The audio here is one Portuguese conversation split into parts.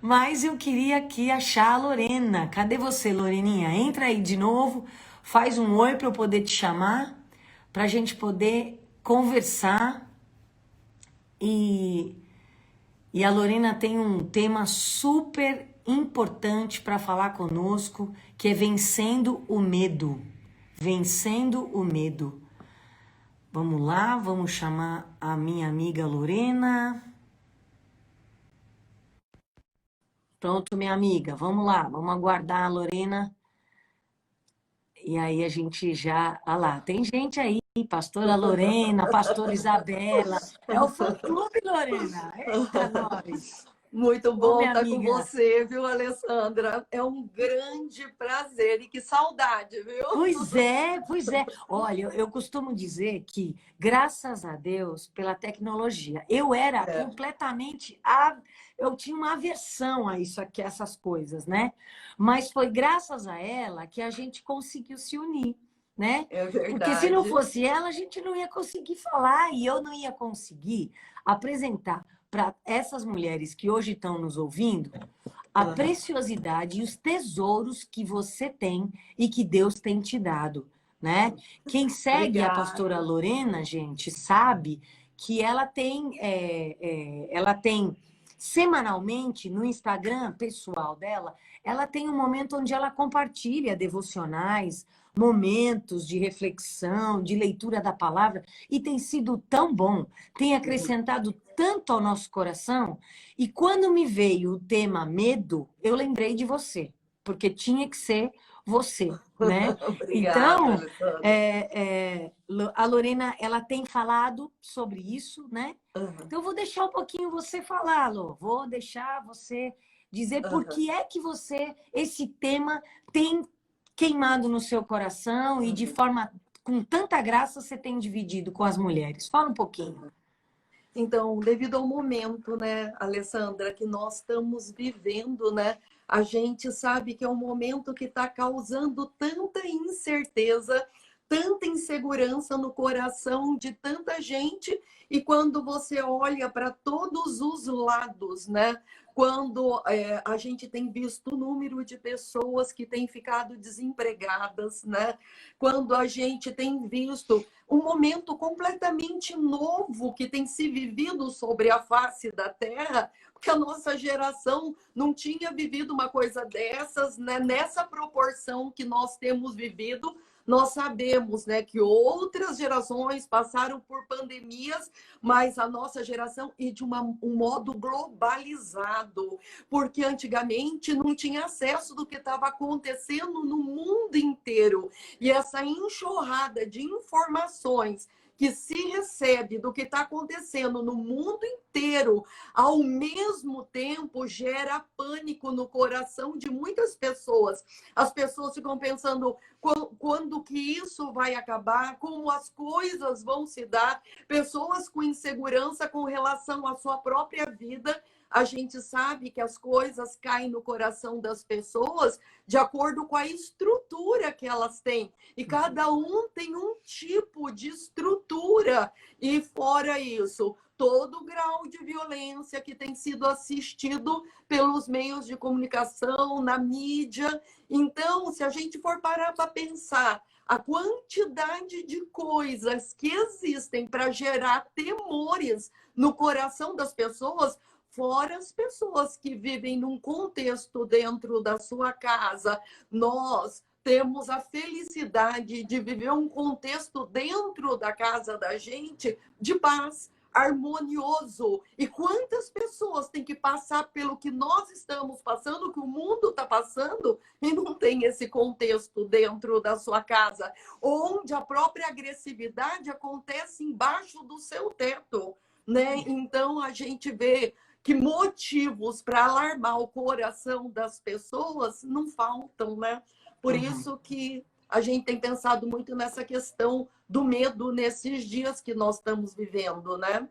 Mas eu queria aqui achar a Lorena. Cadê você, Loreninha? Entra aí de novo, faz um oi para eu poder te chamar, para a gente poder conversar. E, e a Lorena tem um tema super importante para falar conosco, que é vencendo o medo. Vencendo o medo. Vamos lá, vamos chamar a minha amiga Lorena. Pronto, minha amiga, vamos lá, vamos aguardar a Lorena. E aí a gente já. Ah lá, tem gente aí, pastora Lorena, pastora Isabela. É o fã-clube, Lorena. Eita, nós! Muito Ô, bom minha estar com amiga. você, viu, Alessandra? É um grande prazer e que saudade, viu? Pois é, pois é. Olha, eu costumo dizer que, graças a Deus, pela tecnologia, eu era É, completamente. Eu tinha uma aversão a isso aqui, a essas coisas, né? Mas foi graças a ela que a gente conseguiu se unir, né? é Porque se não verdade. fosse ela, a gente não ia conseguir falar e eu não ia conseguir apresentar para essas mulheres que hoje estão nos ouvindo a Aham. preciosidade e os tesouros que você tem e que Deus tem te dado, né? Quem segue a pastora Obrigada. Lorena, gente, sabe que ela tem semanalmente no Instagram pessoal dela, ela tem um momento onde ela compartilha devocionais, momentos de reflexão, de leitura da palavra, e tem sido tão bom, tem acrescentado tanto ao nosso coração. E quando me veio o tema medo, eu lembrei de você, porque tinha que ser você, né? Obrigada, Então, Alessandra. a Lorena, ela tem falado sobre isso, né? Aham, Então, eu vou deixar um pouquinho você falar, Lô. Vou deixar você dizer por aham, que é que esse tema tem queimado no seu coração e de aham, forma, com tanta graça, você tem dividido com as mulheres. Fala um pouquinho. aham. Então, devido ao momento, né, Alessandra, que nós estamos vivendo, né, a gente sabe que é um momento que está causando tanta incerteza, tanta insegurança no coração de tanta gente, e quando você olha para todos os lados, né, quando a gente tem visto o número de pessoas que têm ficado desempregadas, né, quando a gente tem visto um momento completamente novo que tem se vivido sobre a face da Terra, porque a nossa geração não tinha vivido uma coisa dessas, né? Nessa proporção que nós temos vivido. Nós sabemos, né, que outras gerações passaram por pandemias, mas a nossa geração e de um modo globalizado, porque antigamente não tinha acesso do que estava acontecendo no mundo inteiro. E essa enxurrada de informações que se recebe do que está acontecendo no mundo inteiro, ao mesmo tempo gera pânico no coração de muitas pessoas. As pessoas ficam pensando quando que isso vai acabar, como as coisas vão se dar, pessoas com insegurança com relação à sua própria vida. A gente sabe que as coisas caem no coração das pessoas de acordo com a estrutura que elas têm. E cada um tem um tipo de estrutura. E fora isso, todo o grau de violência que tem sido assistido pelos meios de comunicação, na mídia. Então, se a gente for parar para pensar a quantidade de coisas que existem para gerar temores no coração das pessoas, fora as pessoas que vivem num contexto dentro da sua casa, nós temos a felicidade de viver um contexto dentro da casa da gente de paz, harmonioso. E quantas pessoas têm que passar pelo que nós estamos passando, que o mundo está passando, e não tem esse contexto dentro da sua casa, onde a própria agressividade acontece embaixo do seu teto, né? Então a gente vê que motivos para alarmar o coração das pessoas não faltam, né? Por Uhum. isso que a gente tem pensado muito nessa questão do medo nesses dias que nós estamos vivendo, né?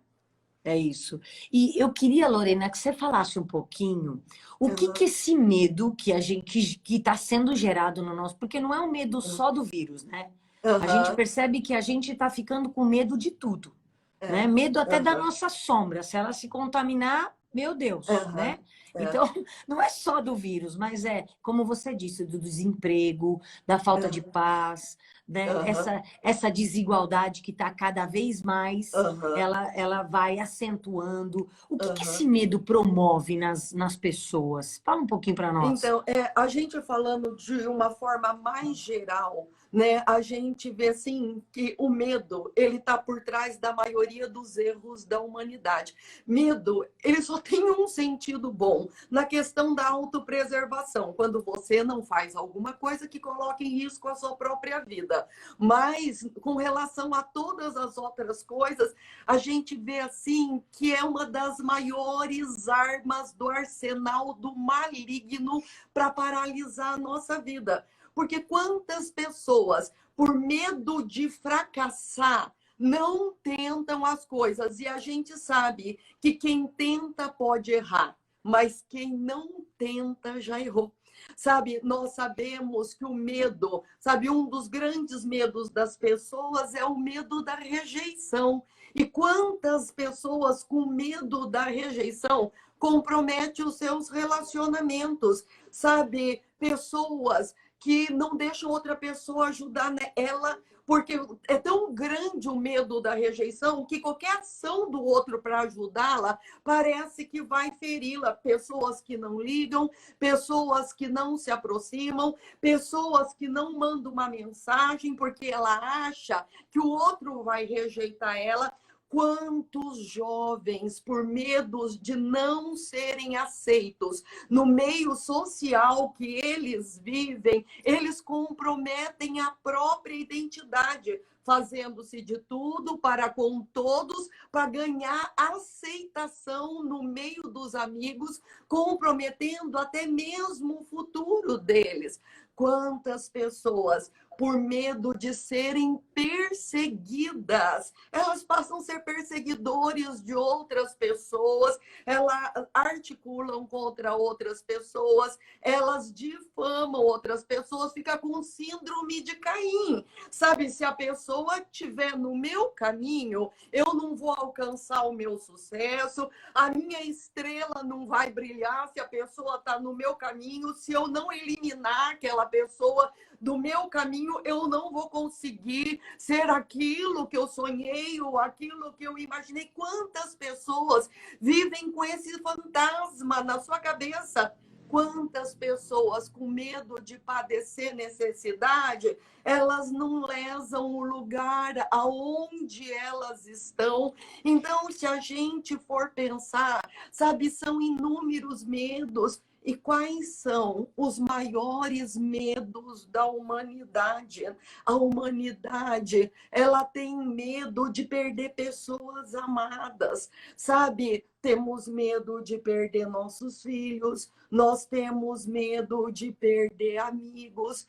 É isso. E eu queria, Lorena, que você falasse um pouquinho o que Uhum, que esse medo que a gente que está sendo gerado no nosso, porque não é um medo só do vírus, né? A gente uhum, percebe que a gente está ficando com medo de tudo, né? é, Medo até da uhum, nossa sombra. Se ela se contaminar, meu Deus, uhum. né? É. Então, não é só do vírus, mas é, como você disse, do desemprego, da falta de É. paz, né? Aham, Essa desigualdade que está cada vez mais, aham, ela vai acentuando. O que que esse aham. medo promove nas pessoas? Fala um pouquinho para nós. Então, a gente falando de uma forma mais geral, né? A gente vê assim que o medo, ele está por trás da maioria dos erros da humanidade. Medo, ele só tem um sentido bom na questão da autopreservação, quando você não faz alguma coisa que coloque em risco a sua própria vida. Mas com relação a todas as outras coisas, a gente vê assim que é uma das maiores armas do arsenal do maligno para paralisar a nossa vida. Porque quantas pessoas, por medo de fracassar, não tentam as coisas? E a gente sabe que quem tenta pode errar, mas quem não tenta já errou. Sabe, nós sabemos que o medo, sabe, um dos grandes medos das pessoas é o medo da rejeição. E quantas pessoas com medo da rejeição compromete os seus relacionamentos, sabe? Pessoas que não deixam outra pessoa ajudar ela, porque é tão grande o medo da rejeição que qualquer ação do outro para ajudá-la parece que vai feri-la. Pessoas que não ligam, pessoas que não se aproximam, pessoas que não mandam uma mensagem porque ela acha que o outro vai rejeitar ela. Quantos jovens, por medos de não serem aceitos no meio social que eles vivem, eles comprometem a própria identidade, fazendo-se de tudo para com todos, para ganhar aceitação no meio dos amigos, comprometendo até mesmo o futuro deles. Quantas pessoas, por medo de serem perseguidas, elas passam a ser perseguidores de outras pessoas, elas articulam contra outras pessoas, elas difamam outras pessoas, fica com síndrome de Caim. Sabe, se a pessoa estiver no meu caminho, eu não vou alcançar o meu sucesso, a minha estrela não vai brilhar se a pessoa está no meu caminho, se eu não eliminar aquela pessoa do meu caminho, eu não vou conseguir ser aquilo que eu sonhei ou aquilo que eu imaginei. Quantas pessoas vivem com esse fantasma na sua cabeça? Quantas pessoas com medo de padecer necessidade, elas não lesam o lugar aonde elas estão. Então, se a gente for pensar, sabe, são inúmeros medos. E quais são os maiores medos da humanidade? A humanidade, ela tem medo de perder pessoas amadas, sabe? Temos medo de perder nossos filhos, nós temos medo de perder amigos,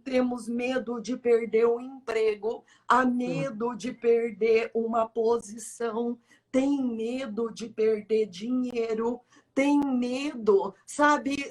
temos medo de perder o emprego, há medo de perder uma posição, tem medo de perder dinheiro, tem medo, sabe?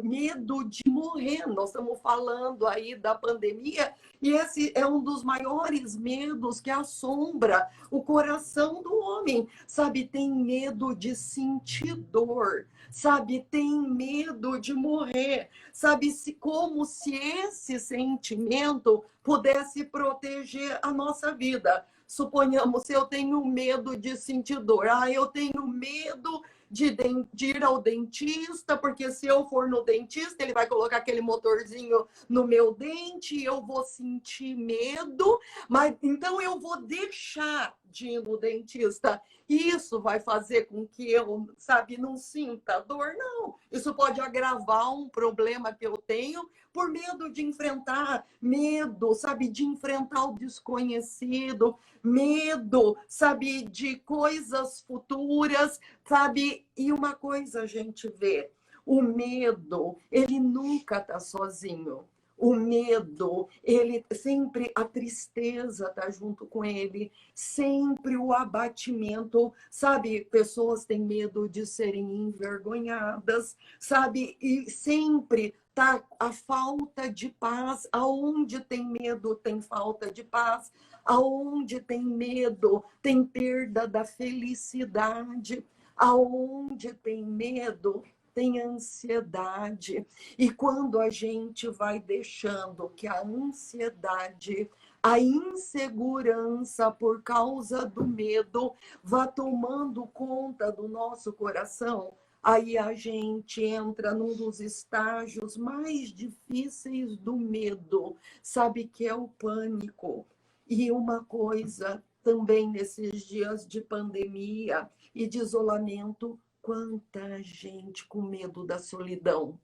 Medo de morrer. Nós estamos falando aí da pandemia e esse é um dos maiores medos que assombra o coração do homem, sabe? Tem medo de sentir dor, sabe? Tem medo de morrer, sabe? Como se esse sentimento pudesse proteger a nossa vida. Suponhamos, se eu tenho medo de sentir dor, eu tenho medo de ir ao dentista, porque se eu for no dentista, ele vai colocar aquele motorzinho no meu dente e eu vou sentir medo, mas então eu vou deixar de ir no dentista. Isso vai fazer com que eu, sabe, não sinta dor? Não. Isso pode agravar um problema que eu tenho por medo de enfrentar, medo, sabe, de enfrentar o desconhecido, medo, sabe, de coisas futuras, sabe? E uma coisa a gente vê, o medo, ele nunca está sozinho. O medo, ele sempre, a tristeza está junto com ele, sempre o abatimento, sabe? Pessoas têm medo de serem envergonhadas, sabe? E sempre tá a falta de paz. Aonde tem medo, tem falta de paz. Aonde tem medo, tem perda da felicidade. Aonde tem medo, tem ansiedade. E quando a gente vai deixando que a ansiedade, a insegurança por causa do medo vá tomando conta do nosso coração, aí a gente entra num dos estágios mais difíceis do medo, sabe, que é o pânico. E uma coisa também nesses dias de pandemia e de isolamento, quanta gente com medo da solidão,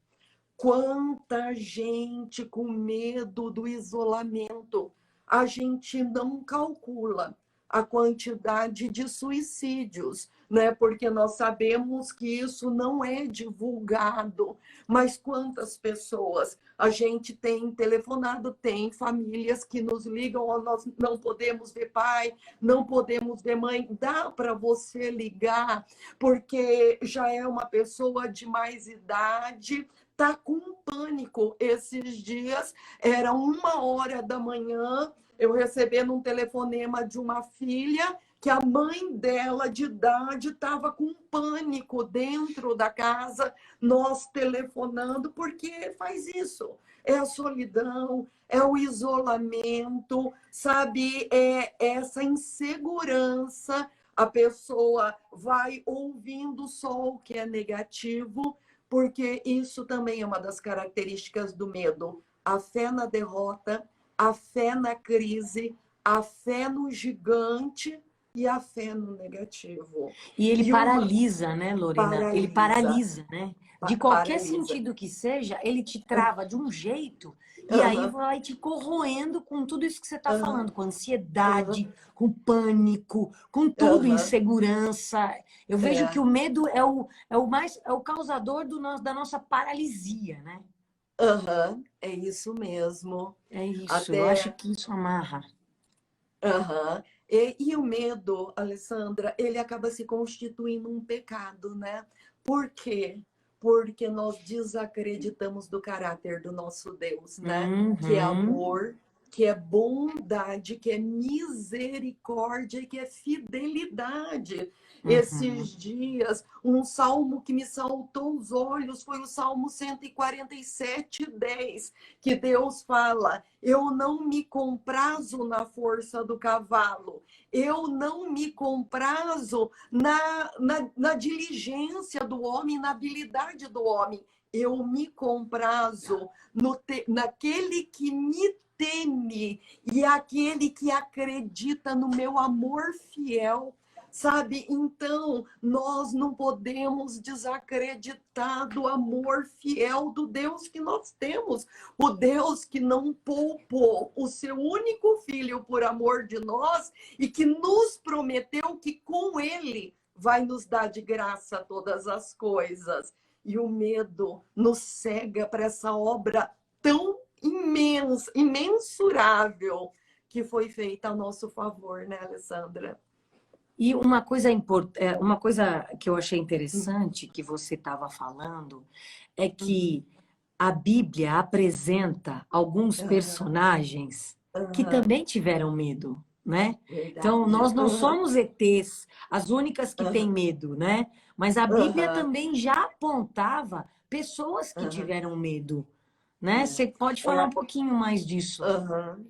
quanta gente com medo do isolamento. A gente não calcula a quantidade de suicídios, né? Porque nós sabemos que isso não é divulgado, mas quantas pessoas a gente tem telefonado, tem famílias que nos ligam, oh, nós não podemos ver pai, não podemos ver mãe, dá para você ligar, porque já é uma pessoa de mais idade, tá com pânico. Esses dias, era 1h da manhã, eu recebendo um telefonema de uma filha que a mãe dela de idade estava com pânico dentro da casa, nós telefonando, porque faz isso. É a solidão, é o isolamento, sabe? É essa insegurança. A pessoa vai ouvindo só o que é negativo, porque isso também é uma das características do medo. A fé na derrota, a fé na crise, a fé no gigante e a fé no negativo. E ele E uma paralisa, né, Lorena? Ele paralisa, paralisa, né? De qualquer paralisa. sentido que seja, ele te trava de um jeito e aí Aham, vai te corroendo com tudo isso que você está aham, falando, com aham, ansiedade, com pânico, com tudo, aham. insegurança. Eu vejo que É, o medo é o causador da nossa paralisia, né? aham, é isso mesmo. É isso, eu acho Até que isso amarra. aham. E o medo, Alessandra, ele acaba se constituindo um pecado, né? Por quê? Porque nós desacreditamos do caráter do nosso Deus, né? Que é Uhum, amor, que é bondade, que é misericórdia e que é fidelidade. uhum. Esses dias, um salmo que me saltou os olhos foi o Salmo 147:10, que Deus fala: eu não me comprazo na força do cavalo, eu não me comprazo na diligência do homem, na habilidade do homem. Eu me comprazo naquele que me teme e aquele que acredita no meu amor fiel. Sabe? Então, nós não podemos desacreditar do amor fiel do Deus que nós temos. O Deus que não poupou o seu único filho por amor de nós e que nos prometeu que com ele vai nos dar de graça todas as coisas. E o medo nos cega para essa obra tão imensa, imensurável que foi feita a nosso favor, né, Alessandra? E uma coisa que eu achei interessante que você estava falando é Uhum. que a Bíblia apresenta alguns Aham, personagens que aham, também tiveram medo, né? Então, verdade. nós não Aham, somos ETs, as únicas que têm aham, medo, né? Mas a Bíblia aham, também já apontava pessoas que aham. tiveram medo, né? Você pode falar um É, pouquinho mais disso? aham.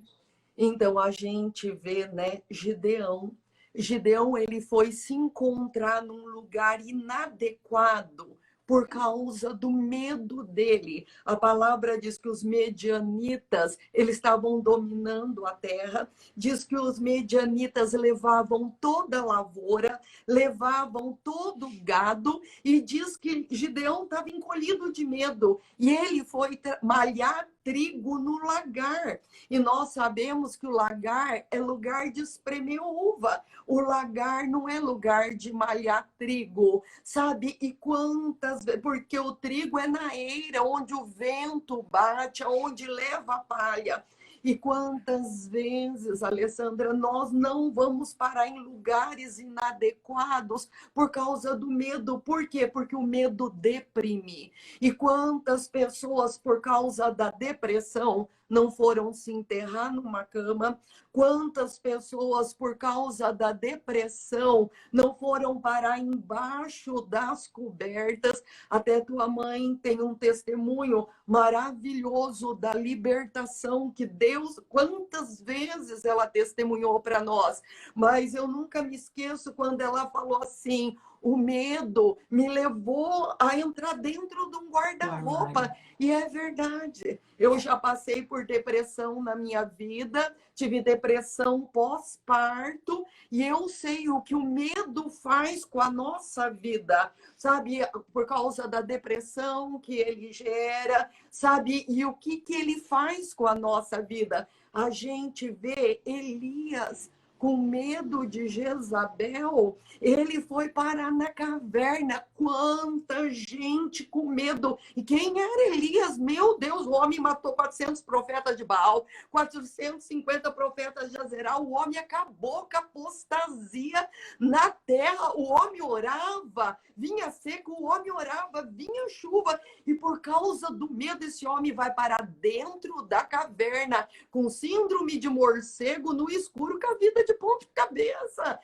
Então a gente vê, né, Gideão. Gideão, ele foi se encontrar num lugar inadequado por causa do medo dele. A palavra diz que os medianitas, eles estavam dominando a terra. Diz que os medianitas levavam toda a lavoura, levavam todo o gado e diz que Gideão estava encolhido de medo e ele foi malhar trigo no lagar. E nós sabemos que o lagar é lugar de espremer uva. O lagar não é lugar de malhar trigo, sabe? E quantas vezes, porque o trigo é na eira, onde o vento bate, onde leva a palha. E quantas vezes, Alessandra, nós não vamos parar em lugares inadequados por causa do medo. Por quê? Porque o medo deprime. E quantas pessoas, por causa da depressão, não foram se enterrar numa cama, quantas pessoas, por causa da depressão, não foram parar embaixo das cobertas. Até tua mãe tem um testemunho maravilhoso da libertação que Deus, quantas vezes ela testemunhou para nós. Mas eu nunca me esqueço quando ela falou assim: o medo me levou a entrar dentro de um guarda-roupa. E é verdade. Eu já passei por depressão na minha vida, tive depressão pós-parto, e eu sei o que o medo faz com a nossa vida, sabe? Por causa da depressão que ele gera, sabe? E o que ele faz com a nossa vida. A gente vê Elias com medo de Jezabel, ele foi parar na caverna. Quanta gente com medo. E quem era Elias? Meu Deus, o homem matou 400 profetas de Baal, 450 profetas de Azeral. O homem acabou com a apostasia na terra. O homem orava, vinha seco, o homem orava, vinha chuva. E por causa do medo, esse homem vai parar dentro da caverna, com síndrome de morcego, no escuro, com a vida de ponta cabeça.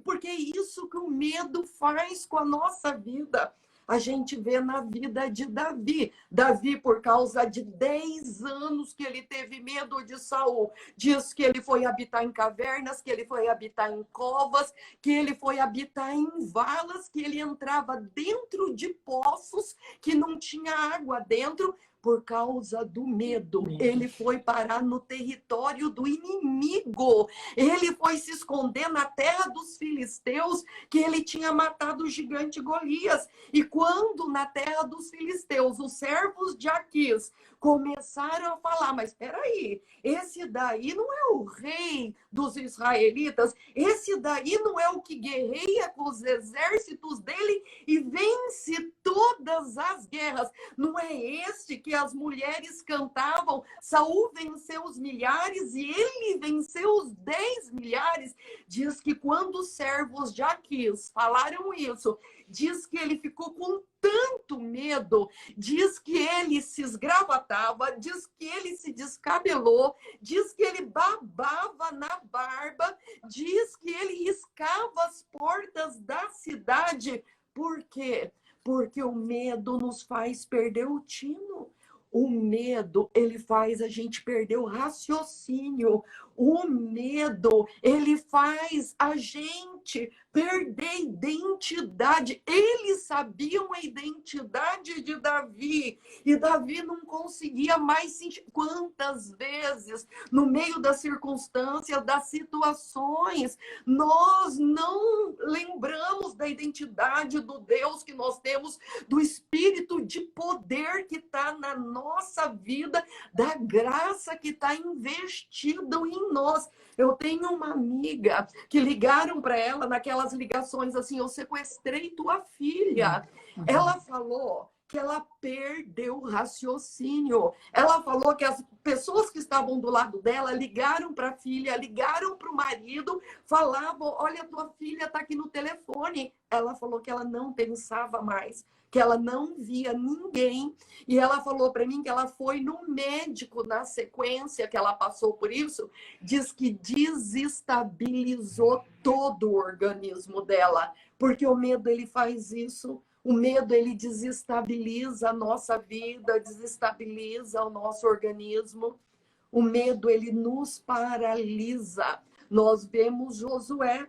Porque é isso que o medo faz com a nossa vida. A gente vê na vida de Davi. Davi, por causa de 10 anos que ele teve medo de Saul, diz que ele foi habitar em cavernas, que ele foi habitar em covas, que ele foi habitar em valas, que ele entrava dentro de poços que não tinha água dentro. Por causa do medo, ele foi parar no território do inimigo. Ele foi se esconder na terra dos filisteus, que ele tinha matado o gigante Golias. E quando na terra dos filisteus, os servos de Aquis começaram a falar: mas espera aí, esse daí não é o rei dos israelitas, esse daí não é o que guerreia com os exércitos dele e vence todas as guerras. Não é este que as mulheres cantavam: Saul venceu os milhares e ele venceu os 10 milhares. Diz que quando os servos de Aquis falaram isso, diz que ele ficou com tanto medo, diz que ele se esgravatava, diz que ele se descabelou, diz que ele babava na barba, diz que ele riscava as portas da cidade. Por quê? Porque o medo nos faz perder o tino. O medo, ele faz a gente perder o raciocínio. O medo, ele faz a gente perder a identidade. Eles sabiam a identidade de Davi. E Davi não conseguia mais sentir. Quantas vezes, no meio das circunstâncias, das situações, nós não lembramos da identidade do Deus que nós temos, do espírito de poder que está na nossa vida, da graça que está investida em nós. Eu tenho uma amiga que ligaram para ela naquelas ligações assim: eu sequestrei tua filha. Ela falou que ela perdeu o raciocínio. Ela falou que as pessoas que estavam do lado dela ligaram para a filha, ligaram para o marido, falavam: olha, tua filha está aqui no telefone. Ela falou que ela não pensava mais, que ela não via ninguém. E ela falou para mim que ela foi no médico na sequência que ela passou por isso, diz que desestabilizou todo o organismo dela, porque o medo, ele faz isso. O medo, ele desestabiliza a nossa vida, desestabiliza o nosso organismo. O medo, ele nos paralisa. Nós vemos Josué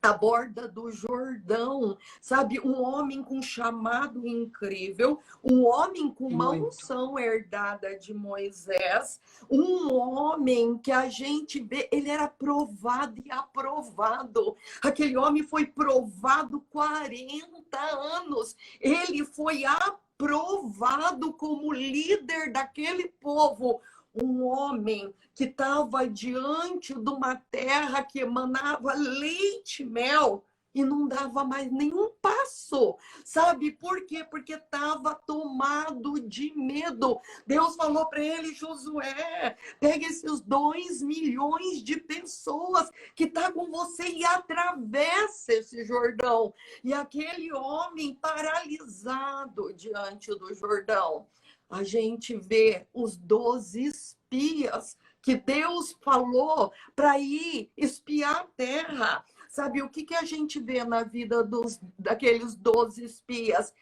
à borda do Jordão, sabe? Um homem com chamado incrível, um homem com uma unção herdada de Moisés, um homem que a gente vê, ele era provado e aprovado. Aquele homem foi provado 40 anos. Ele foi aprovado como líder daquele povo. Um homem que estava diante de uma terra que emanava leite e mel. e não dava mais nenhum passo. Sabe por quê? Porque estava tomado de medo. Deus falou para ele: Josué, pega esses 2 milhões de pessoas que tá com você e atravessa esse Jordão. E aquele homem paralisado diante do Jordão. A gente vê os 12 espias que Deus falou para ir espiar a terra. Sabe, o que a gente vê na vida daqueles 12 espias?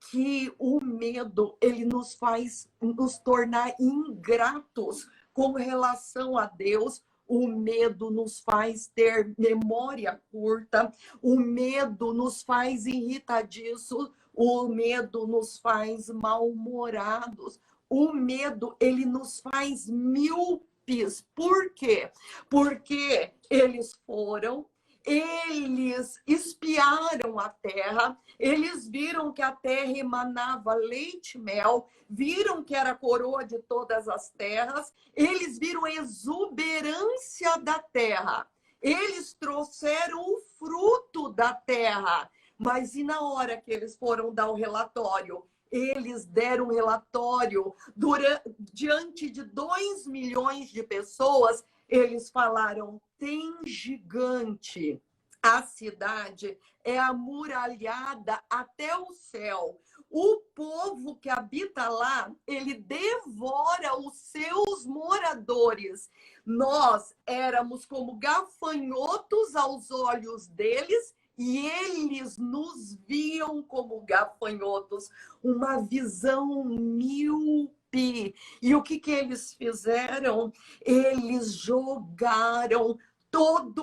Que o medo, ele nos faz nos tornar ingratos com relação a Deus. O medo nos faz ter memória curta, o medo nos faz irritadiços, o medo nos faz mal-humorados, o medo, ele nos faz míopes. Por quê? Porque eles espiaram a terra, eles viram que a terra emanava leite e mel, viram que era a coroa de todas as terras, eles viram a exuberância da terra, eles trouxeram o fruto da terra, mas e na hora que eles foram dar o relatório? Eles deram um relatório diante de 2 milhões de pessoas. Eles falaram: tem gigante. A cidade é amuralhada até o céu. O povo que habita lá, ele devora os seus moradores. Nós éramos como gafanhotos aos olhos deles e eles nos viam como gafanhotos. Uma visão míope. E o que eles fizeram? Eles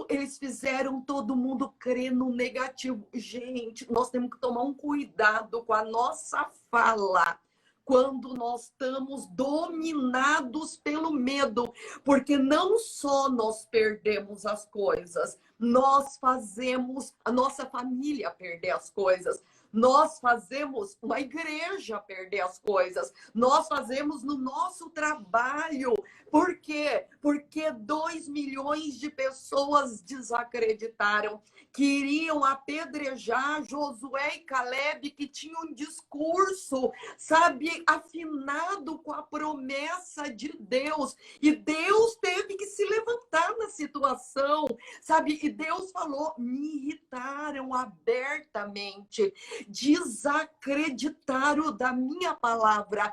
eles fizeram todo mundo crer no negativo. Gente, nós temos que tomar um cuidado com a nossa fala quando nós estamos dominados pelo medo, porque não só nós perdemos as coisas, nós fazemos a nossa família perder as coisas. Nós fazemos uma igreja perder as coisas. Nós fazemos no nosso trabalho. Por quê? Porque 2 milhões de pessoas desacreditaram, queriam apedrejar Josué e Caleb, que tinham um discurso, sabe, afinado com a promessa de Deus. E Deus teve que se levantar na situação, sabe? E Deus falou: me irritaram abertamente, desacreditaram da minha palavra,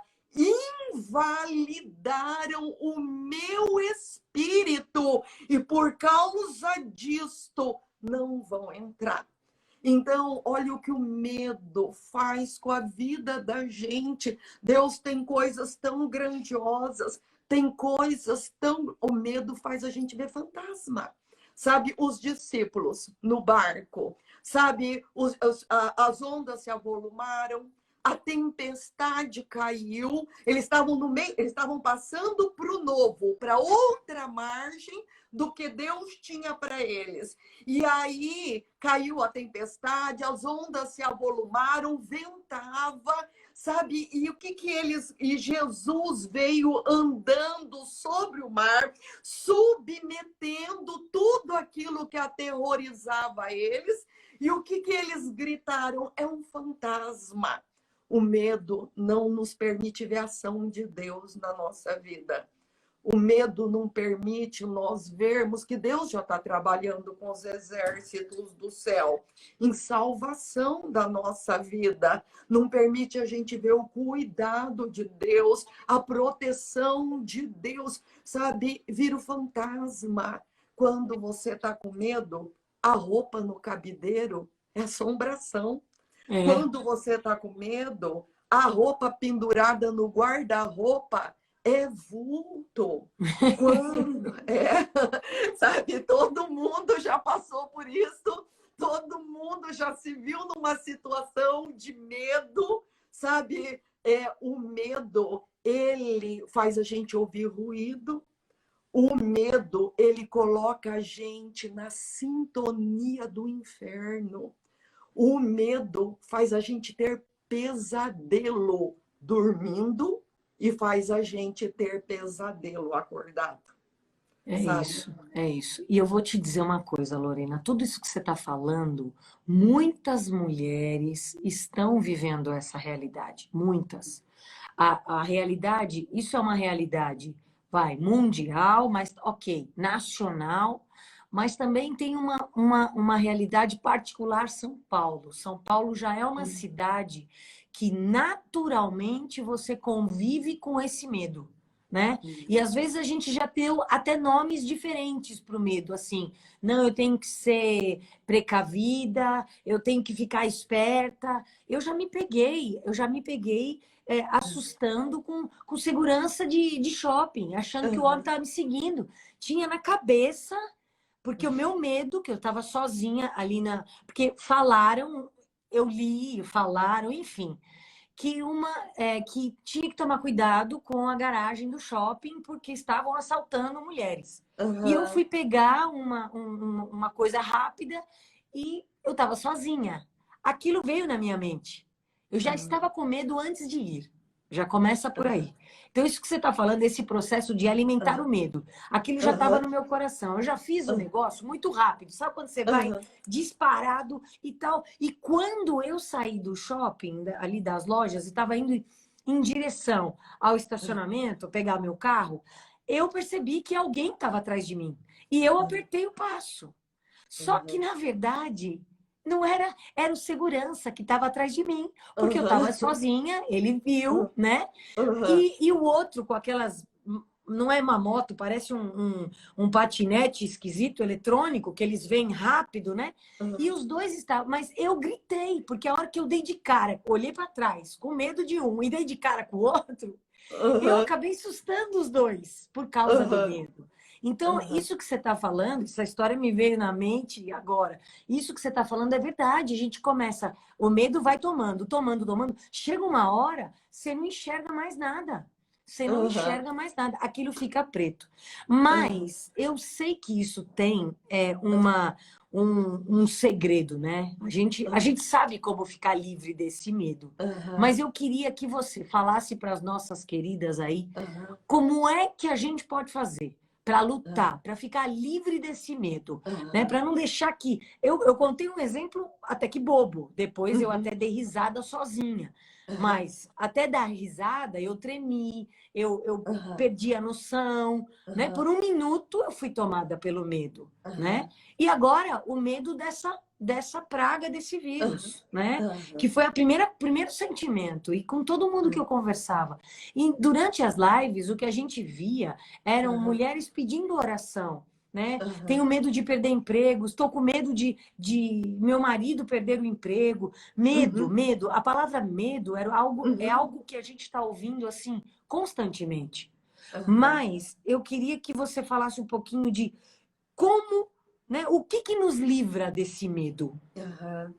invalidaram o meu espírito e por causa disto não vão entrar. Então, olha o que o medo faz com a vida da gente. Deus tem coisas tão grandiosas, tem coisas tão... O medo faz a gente ver fantasma. Sabe, os discípulos no barco, sabe, as ondas se avolumaram, a tempestade caiu, eles estavam no meio, eles estavam passando para o novo, para outra margem do que Deus tinha para eles. E aí caiu a tempestade, as ondas se avolumaram, ventava, sabe? E o que eles... E Jesus veio andando sobre o mar, submetendo tudo aquilo que aterrorizava eles. E o que eles gritaram? É um fantasma. O medo não nos permite ver a ação de Deus na nossa vida. O medo não permite nós vermos que Deus já está trabalhando com os exércitos do céu em salvação da nossa vida. Não permite a gente ver o cuidado de Deus, a proteção de Deus, sabe? Vira o fantasma. Quando você está com medo, a roupa no cabideiro é assombração. Quando você está com medo, a roupa pendurada no guarda-roupa é vulto. Sabe, todo mundo já passou por isso, todo mundo já se viu numa situação de medo, sabe? O medo, ele faz a gente ouvir ruído. O medo, ele coloca a gente na sintonia do inferno. O medo faz a gente ter pesadelo dormindo e faz a gente ter pesadelo acordado. É sabe? isso, é isso. E eu vou te dizer uma coisa, Lorena, tudo isso que você está falando, muitas mulheres estão vivendo essa realidade, muitas. A realidade, isso é uma realidade, vai, mundial, mas ok, nacional, mas também tem uma realidade particular São Paulo. São Paulo já é uma cidade que naturalmente você convive com esse medo, né? E às vezes a gente já tem até nomes diferentes para o medo, assim, não, eu tenho que ser precavida, eu tenho que ficar esperta. Eu já me peguei assustando com segurança de shopping, achando que o homem Aham, estava me seguindo. Tinha na cabeça, porque o meu medo, que eu estava sozinha ali na. Porque falaram, eu li, falaram, enfim, que tinha que tomar cuidado com a garagem do shopping, porque estavam assaltando mulheres. E eu aham, fui pegar uma coisa rápida e eu estava sozinha. Aquilo veio na minha mente. Eu já aham, estava com medo antes de ir. Já começa por aham, aí. Então, isso que você está falando, esse processo de alimentar o medo, aquilo já estava aham, no meu coração. Eu já fiz o aham, negócio muito rápido. Sabe quando você vai aham, disparado e tal? E quando eu saí do shopping, ali das lojas, e estava indo em direção ao estacionamento, pegar meu carro, eu percebi que alguém estava atrás de mim. E eu apertei o passo. Só que, aham, na verdade, não era, era o segurança que estava atrás de mim, porque eu estava aham, sozinha, ele viu, né? aham, E o outro com aquelas. Não é uma moto, parece um patinete esquisito eletrônico, que eles vêm rápido, né? E aham, os dois estavam. Mas eu gritei, porque a hora que eu dei de cara, olhei para trás, com medo de um, e dei de cara com o outro, eu aham, acabei assustando os dois por causa do aham, medo. Então, aham, isso que você está falando, essa história me veio na mente agora. Isso que você está falando é verdade. A gente começa, o medo vai tomando, tomando, tomando. Chega uma hora, você não enxerga mais nada. Você não aham, enxerga mais nada. Aquilo fica preto. aham, Mas eu sei que isso tem um segredo, né? A gente sabe como ficar livre desse medo. Mas aham, eu queria que você falasse para as nossas queridas aí aham, como é que a gente pode fazer para aham, lutar, para ficar livre desse medo, né? aham, Para não deixar que. Eu contei um exemplo até que bobo, depois eu uhum, até dei risada sozinha. aham, Mas até dar risada, eu tremi, eu aham, perdi a noção, né? aham, Por um minuto eu fui tomada pelo medo, né? aham, E agora o medo dessa praga, desse aham, vírus, né? Que aham, foi primeiro sentimento. E com todo mundo que eu aham, conversava. E durante as lives, o que a gente via eram aham, mulheres pedindo oração, né? aham, Tenho medo de perder emprego, estou com medo de meu marido perder o emprego. Medo, uhum, medo. A palavra medo é uhum, algo que a gente está ouvindo assim constantemente. aham, Mas eu queria que você falasse um pouquinho de como, né? O que nos livra desse medo? aham.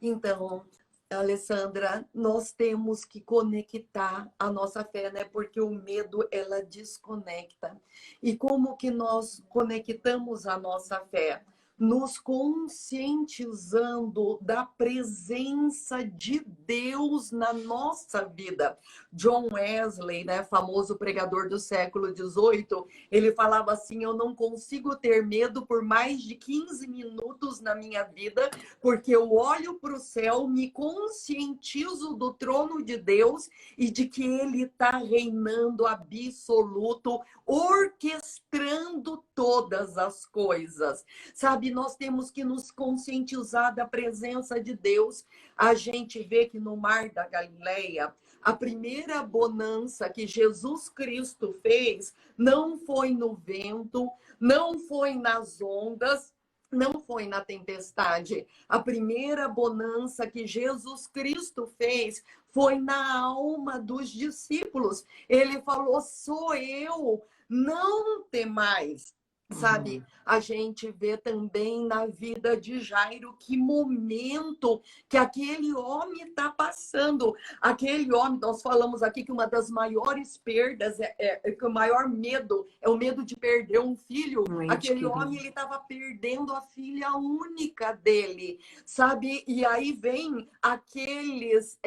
Então, Alessandra, nós temos que conectar a nossa fé, né? Porque o medo, ela desconecta. E como que nós conectamos a nossa fé? Nos conscientizando da presença de Deus na nossa vida. John Wesley, né, famoso pregador do século XVIII, ele falava assim: eu não consigo ter medo por mais de 15 minutos na minha vida, porque eu olho para o céu, me conscientizo do trono de Deus e de que Ele está reinando absoluto, orquestrando todas as coisas. Sabe, nós temos que nos conscientizar da presença de Deus. A gente vê que no Mar da Galileia, a primeira bonança que Jesus Cristo fez não foi no vento, não foi nas ondas, não foi na tempestade. A primeira bonança que Jesus Cristo fez foi na alma dos discípulos. Ele falou: sou eu, não temais. Sabe, Uhum. a gente vê também na vida de Jairo que momento que aquele homem está passando. Aquele homem, nós falamos aqui que uma das maiores perdas, que o maior medo é o medo de perder um filho. Um ente Aquele querido. homem, ele estava perdendo a filha única dele, sabe? E aí vem aqueles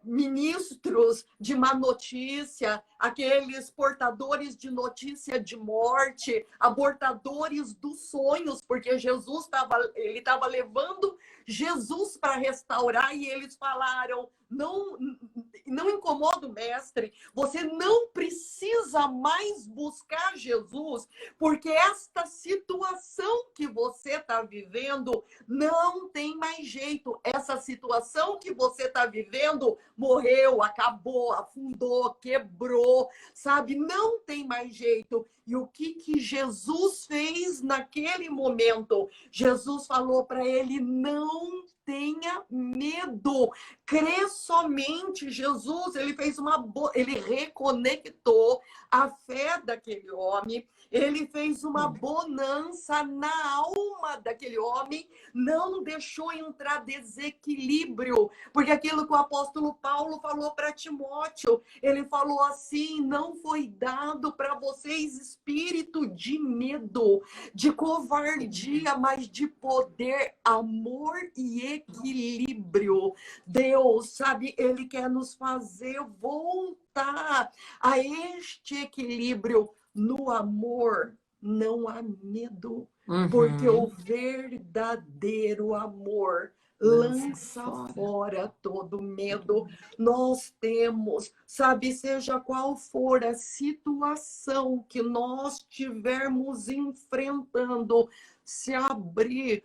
ministros de má notícia, aqueles portadores de notícia de morte, abortadores dos sonhos, porque ele estava levando Jesus para restaurar e eles falaram: não incomoda o mestre, você não precisa mais buscar Jesus, porque esta situação que você está vivendo não tem mais jeito. Essa situação que você está vivendo morreu, acabou, afundou, quebrou, sabe? Não tem mais jeito. E o que Jesus fez naquele momento? Jesus falou para ele: não tenha medo, crê somente. Jesus, ele fez ele reconectou a fé daquele homem, ele fez uma bonança na alma daquele homem, não deixou entrar desequilíbrio, porque aquilo que o apóstolo Paulo falou para Timóteo, ele falou assim: não foi dado para vocês espírito de medo, de covardia, mas de poder, amor e equilíbrio. Deus, sabe, ele quer nos fazer voltar a este equilíbrio. No amor não há medo, porque o verdadeiro amor lança fora todo medo. Nós temos, sabe, seja qual for a situação que nós estivermos enfrentando, se abrir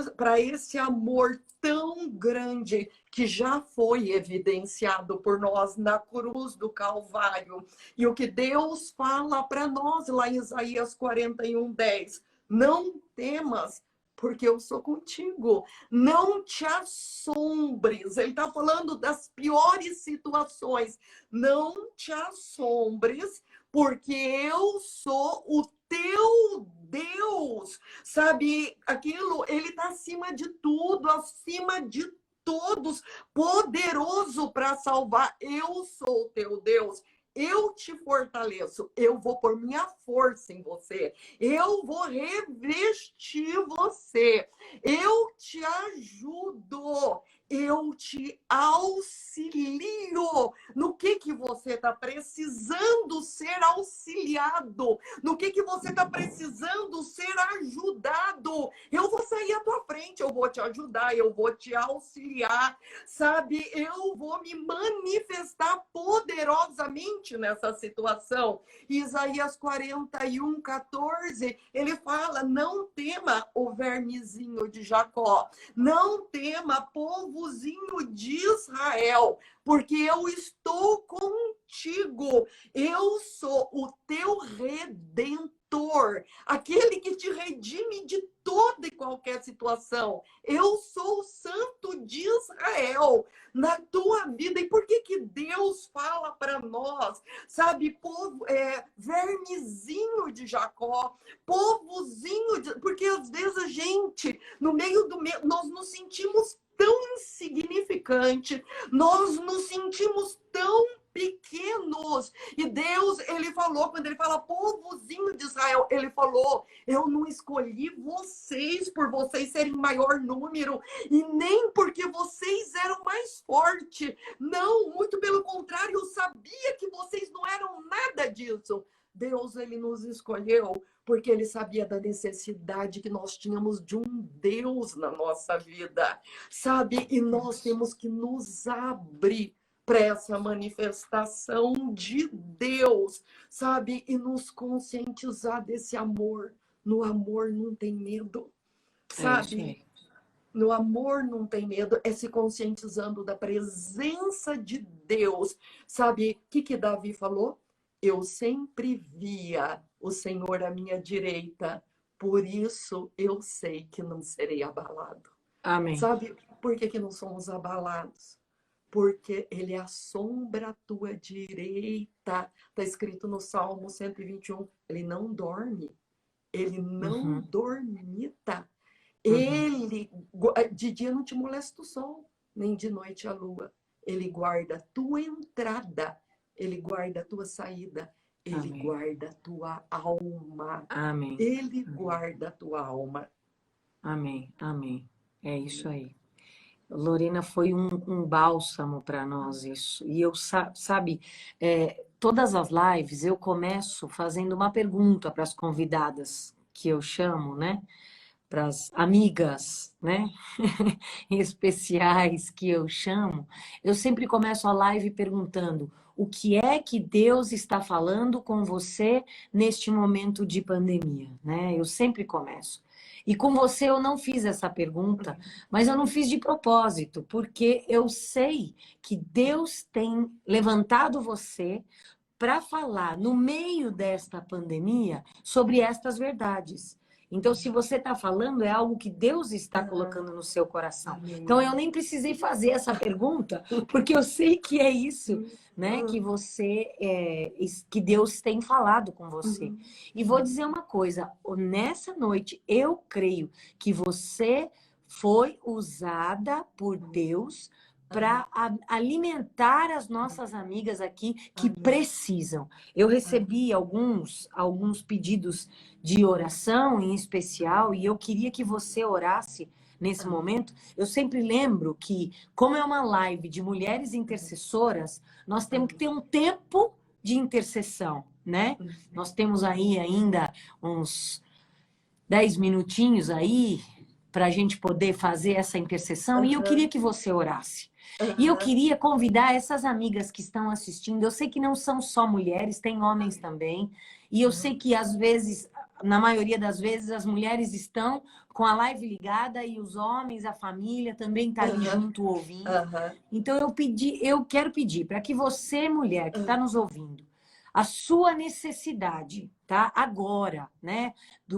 para esse amor tão grande que já foi evidenciado por nós na cruz do Calvário. E o que Deus fala para nós lá em Isaías 41:10: não temas, porque eu sou contigo. Não te assombres. Ele está falando das piores situações. Não te assombres, porque eu sou o teu Deus. Sabe, aquilo, ele está acima de tudo, acima de todos, poderoso para salvar. Eu sou o teu Deus. Eu te fortaleço, eu vou pôr minha força em você, eu vou revestir você, eu te ajudo, eu te auxilio. No que você está precisando ser auxiliado? No que você está precisando ser ajudado? Eu vou sair à tua frente, eu vou te ajudar, eu vou te auxiliar, sabe? Eu vou me manifestar poderosamente nessa situação. Isaías 41:14, ele fala: não tema o vermezinho de Jacó, não tema povozinho de Israel, porque eu estou contigo, eu sou o teu redentor, aquele que te redime de toda e qualquer situação. Eu sou o Santo de Israel na tua vida. E por que Deus fala para nós, sabe, vermezinho de Jacó, povozinho de... Porque às vezes a gente, no meio do meio, nós nos sentimos tão insignificante, nós nos sentimos tão pequenos. E Deus, ele falou, quando ele fala povozinho de Israel, ele falou: eu não escolhi vocês por vocês serem maior número, e nem porque vocês eram mais fortes. Não, muito pelo contrário, eu sabia que vocês não eram nada disso. Deus, ele nos escolheu porque ele sabia da necessidade que nós tínhamos de um Deus na nossa vida, sabe? E nós temos que nos abrir para essa manifestação de Deus, sabe? E nos conscientizar desse amor. No amor não tem medo, sabe? No amor não tem medo, é se conscientizando da presença de Deus. Sabe o que Davi falou? Eu sempre via o Senhor à minha direita, por isso eu sei que não serei abalado. Amém. Sabe por que não somos abalados? Porque ele assombra a tua direita. Está escrito no Salmo 121. Ele não dorme. Ele não dormita. Ele, de dia não te molesta o sol, nem de noite a lua. Ele guarda a tua entrada, ele guarda a tua saída, ele guarda a tua alma. Amém. Ele guarda a tua alma. Amém, amém. É isso aí. Lorena, foi um bálsamo para nós isso. E eu, sabe, todas as lives eu começo fazendo uma pergunta para as convidadas que eu chamo, né? Para as amigas, né? Especiais que eu chamo. Eu sempre começo a live perguntando: o que é que Deus está falando com você neste momento de pandemia, né? Eu sempre começo. E com você eu não fiz essa pergunta, mas eu não fiz de propósito, porque eu sei que Deus tem levantado você para falar no meio desta pandemia sobre estas verdades. Então, se você está falando, é algo que Deus está colocando no seu coração. Então, eu nem precisei fazer essa pergunta, porque eu sei que é isso, né? Que que Deus tem falado com você. E vou dizer uma coisa: nessa noite, eu creio que você foi usada por Deus para alimentar as nossas amigas aqui que precisam. Eu recebi alguns pedidos de oração em especial e eu queria que você orasse nesse momento. Eu sempre lembro que, como é uma live de mulheres intercessoras, nós temos que ter um tempo de intercessão, né? Nós temos aí ainda uns 10 minutinhos aí para a gente poder fazer essa intercessão e eu queria que você orasse. E eu queria convidar essas amigas que estão assistindo. Eu sei que não são só mulheres, tem homens também. E eu sei que às vezes, na maioria das vezes, as mulheres estão com a live ligada e os homens, a família também está ali junto ouvindo. Então eu quero pedir para que você, mulher que está nos ouvindo, a sua necessidade, tá? Agora, né?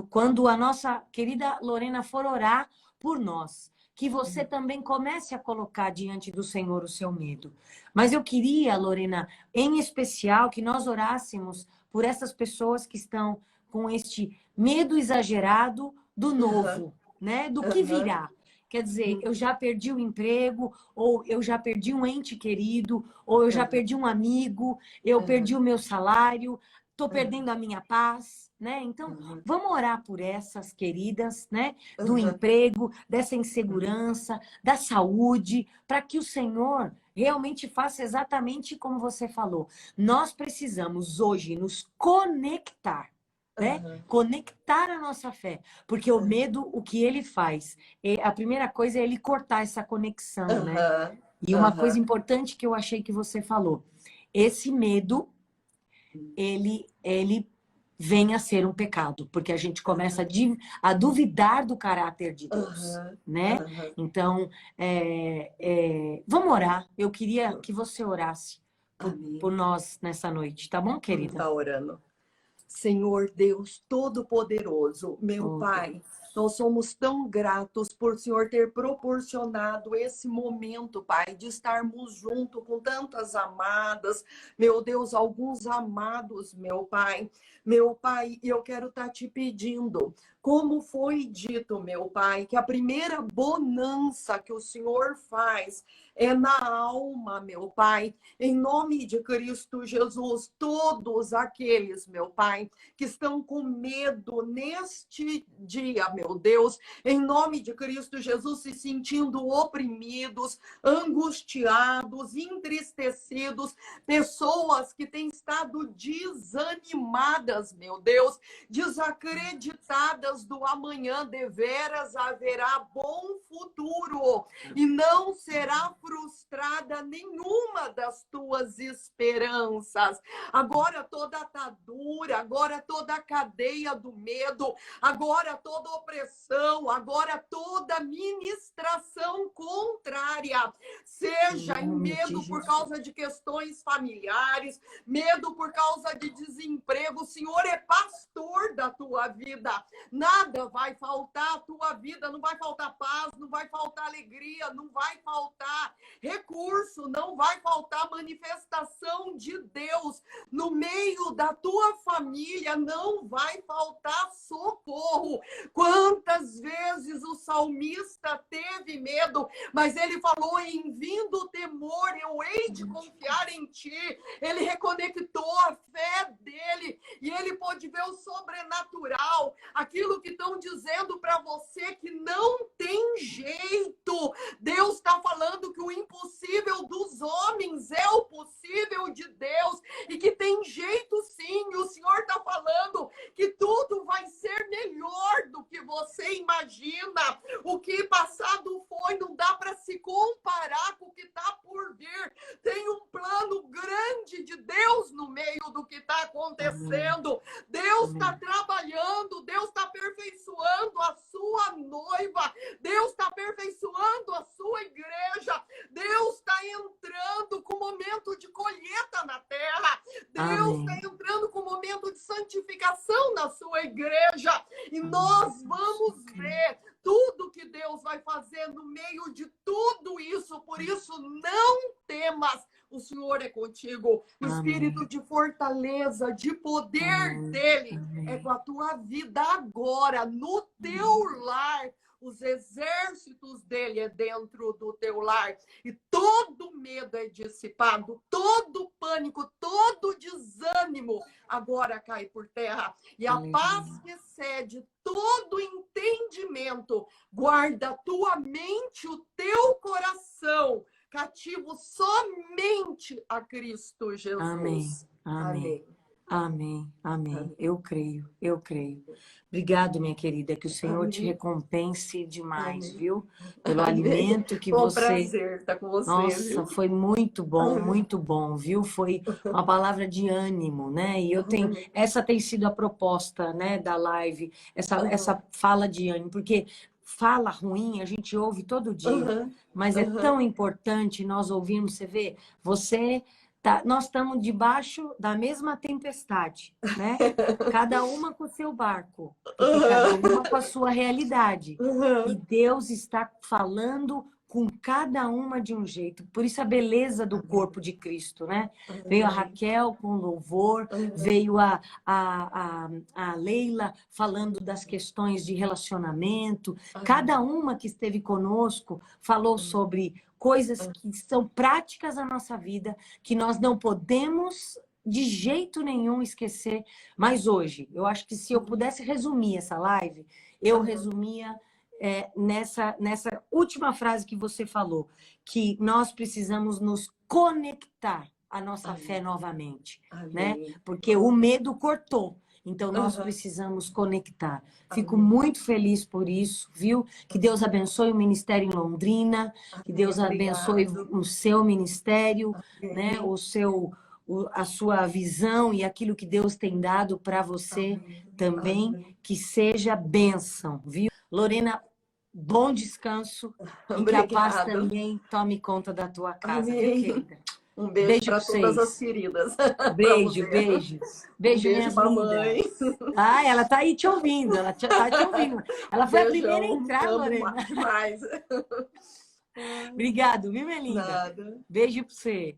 Quando a nossa querida Lorena for orar por nós, que você também comece a colocar diante do Senhor o seu medo. Mas eu queria, Lorena, em especial, que nós orássemos por essas pessoas que estão com este medo exagerado do novo, né? Do que virá. Quer dizer, eu já perdi o emprego, ou eu já perdi um ente querido, ou eu já perdi um amigo, eu perdi o meu salário, estou perdendo a minha paz, né? Então, vamos orar por essas queridas, né? Do emprego, dessa insegurança, da saúde, para que o Senhor realmente faça exatamente como você falou. Nós precisamos hoje nos conectar, né? Conectar a nossa fé, porque o medo, o que ele faz, a primeira coisa é ele cortar essa conexão, né? E uma coisa importante que eu achei que você falou, esse medo, ele vem a ser um pecado, porque a gente começa a duvidar do caráter de Deus, né? Então, vamos orar. Eu queria que você orasse por nós nessa noite, tá bom, querida? Tá orando. Senhor Deus Todo-Poderoso, meu Pai, nós somos tão gratos por o Senhor ter proporcionado esse momento, Pai, de estarmos junto com tantas amadas, meu Deus, alguns amados, meu Pai, eu quero estar te pedindo, como foi dito, meu Pai, que a primeira bonança que o Senhor faz é na alma, meu Pai, em nome de Cristo Jesus, todos aqueles, meu Pai, que estão com medo neste dia, meu Deus, em nome de Cristo Jesus, se sentindo oprimidos, angustiados, entristecidos, pessoas que têm estado desanimadas, meu Deus, desacreditadas do amanhã, deveras haverá bom futuro e não será frustrada nenhuma das tuas esperanças. Agora toda atadura, agora toda a cadeia do medo, agora toda opressão, agora toda ministração contrária, seja em medo por causa de questões familiares, medo por causa de desemprego. O Senhor é pastor da tua vida, nada vai faltar à tua vida, não vai faltar paz, não vai faltar alegria, não vai faltar recurso, não vai faltar manifestação de Deus no meio da tua família, não vai faltar socorro. Quantas vezes o salmista teve medo, mas ele falou: em vindo o temor, eu hei de confiar em ti. Ele reconectou a fé dele e ele pôde ver o sobrenatural, aquilo que estão dizendo para você que não tem jeito. Deus está acontecendo, Deus está trabalhando, Deus está aperfeiçoando a sua noiva, Deus está aperfeiçoando a sua igreja, Deus está entrando com momento de colheita na terra, Deus está entrando com momento de santificação na sua igreja, e nós vamos ver tudo que Deus vai fazer no meio de tudo isso. Por isso, não temas, o Senhor é contigo. O espírito de fortaleza, de poder dele é com a tua vida agora, no teu lar. Os exércitos dele é dentro do teu lar. E todo medo é dissipado, todo pânico, todo desânimo agora cai por terra. E a paz que excede todo entendimento guarda a tua mente, o teu coração, cativo somente a Cristo Jesus. Amém. Amém. Amém, amém. Eu creio, eu creio. Obrigado, minha querida, que o Senhor te recompense demais, viu? Pelo alimento que Foi um você... prazer estar com você, Nossa, viu? foi muito bom, viu? Foi uma palavra de ânimo, né? E eu tenho... Essa tem sido a proposta, né, da live, essa fala de ânimo, porque fala ruim a gente ouve todo dia, mas é tão importante nós ouvirmos, você vê, nós estamos debaixo da mesma tempestade, né? Cada uma com o seu barco, porque cada uma com a sua realidade. E Deus está falando com cada uma de um jeito. Por isso a beleza do corpo de Cristo, né? Veio a Raquel com louvor, veio a Leila falando das questões de relacionamento. Cada uma que esteve conosco falou sobre coisas que são práticas na nossa vida, que nós não podemos de jeito nenhum esquecer. Mas hoje, eu acho que se eu pudesse resumir essa live, eu resumia nessa última frase que você falou, que nós precisamos nos conectar à nossa fé novamente, né? Porque o medo cortou. Então, nós precisamos conectar. Fico muito feliz por isso, viu? Que Deus abençoe o Ministério em Londrina, que Deus abençoe o seu ministério, né? A sua visão e aquilo que Deus tem dado para você também, que seja bênção, viu? Lorena, bom descanso e que a paz também tome conta da tua casa, viu, querida? Um beijo para todas vocês. as queridas. Beijo, beijo. Beijo, minhas mamãe. lindas. Ah, ela tá aí te ouvindo, ela tá te ouvindo. Ela foi Beijão, a primeira a entrar, Lorena. Demais. Obrigado, viu, minha linda? Nada. Beijo para você.